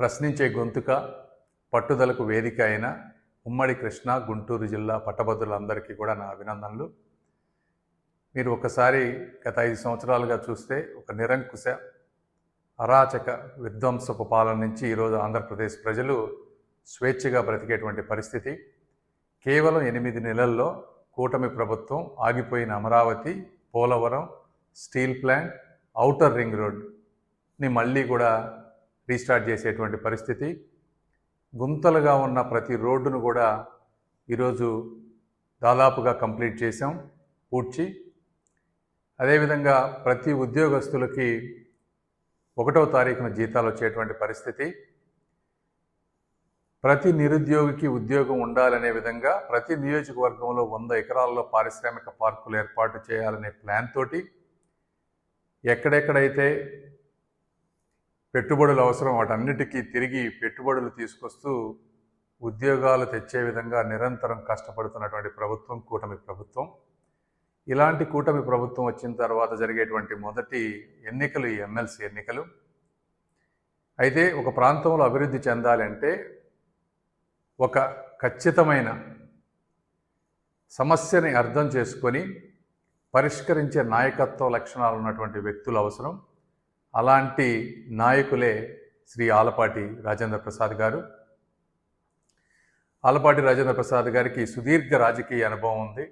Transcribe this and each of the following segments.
ప్రశ్నించే గొంతుక, పట్టుదలకు వేదిక అయిన ఉమ్మడి కృష్ణా, గుంటూరు జిల్లా పట్టభద్రులందరికీ కూడా నా అభినందనలు. మీరు ఒకసారి గత 5 సంవత్సరాలుగా చూస్తే ఒక నిరంకుశ, అరాచక, విధ్వంసపు పాలన నుంచి ఈరోజు ఆంధ్రప్రదేశ్ ప్రజలు స్వేచ్ఛగా బ్రతికేటువంటి పరిస్థితి. కేవలం 8 నెలల్లో కూటమి ప్రభుత్వం ఆగిపోయిన Amaravati, Polavaram, steel plant, outer ring రోడ్ని మళ్ళీ కూడా రీస్టార్ట్ చేసేటువంటి పరిస్థితి. గుంతలుగా ఉన్న ప్రతి రోడ్డును కూడా ఈరోజు దాదాపుగా కంప్లీట్ చేసాం, పూడ్చి. అదేవిధంగా ప్రతి ఉద్యోగస్తులకి 1వ తారీఖున జీతాలు వచ్చేటువంటి పరిస్థితి. ప్రతి నిరుద్యోగికి ఉద్యోగం ఉండాలనే విధంగా ప్రతి నియోజకవర్గంలో 100 ఎకరాల్లో పారిశ్రామిక పార్కులు ఏర్పాటు చేయాలనే ప్లాన్ తోటి ఎక్కడెక్కడైతే పెట్టుబడులు అవసరం వాటన్నిటికీ తిరిగి పెట్టుబడులు తీసుకొస్తూ ఉద్యోగాలు తెచ్చే విధంగా నిరంతరం కష్టపడుతున్నటువంటి ప్రభుత్వం కూటమి ప్రభుత్వం. ఇలాంటి కూటమి ప్రభుత్వం వచ్చిన తర్వాత జరిగేటువంటి మొదటి ఎన్నికలు ఈ ఎమ్మెల్సీ ఎన్నికలు. అయితే ఒక ప్రాంతంలో అభివృద్ధి చెందాలంటే ఒక ఖచ్చితమైన సమస్యని అర్థం చేసుకొని పరిష్కరించే నాయకత్వ లక్షణాలు ఉన్నటువంటి వ్యక్తులు అవసరం. అలాంటి నాయకులే శ్రీ ఆలపాటి రాజేంద్ర ప్రసాద్ గారు. ఆలపాటి రాజేంద్ర ప్రసాద్ గారికి సుదీర్ఘ రాజకీయ అనుభవం ఉంది,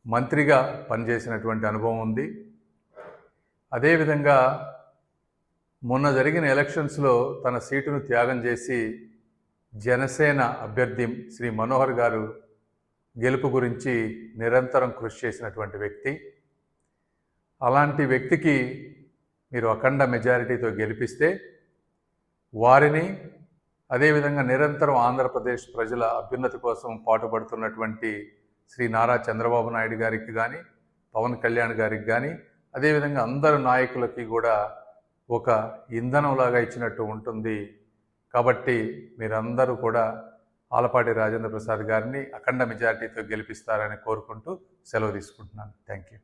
మంత్రిగా పనిచేసినటువంటి అనుభవం ఉంది. అదేవిధంగా మొన్న జరిగిన ఎలక్షన్స్లో తన సీటును త్యాగం చేసి జనసేన అభ్యర్థి శ్రీ మనోహర్ గారు గెలుపు గురించి నిరంతరం కృషి చేసినటువంటి వ్యక్తి. అలాంటి వ్యక్తికి మీరు అఖండ మెజారిటీతో గెలిపిస్తే వారిని, అదేవిధంగా నిరంతరం ఆంధ్రప్రదేశ్ ప్రజల అభ్యున్నతి కోసం పాటుపడుతున్నటువంటి శ్రీ నారా చంద్రబాబు నాయుడు గారికి కానీ, పవన్ కళ్యాణ్ గారికి కానీ, అదేవిధంగా అందరు నాయకులకి కూడా ఒక ఇంధనంలాగా ఇచ్చినట్టు ఉంటుంది. కాబట్టి మీరందరూ కూడా ఆలపాటి రాజేంద్ర ప్రసాద్ గారిని అఖండ మెజారిటీతో గెలిపిస్తారని కోరుకుంటూ సెలవు తీసుకుంటున్నాను. Thank you.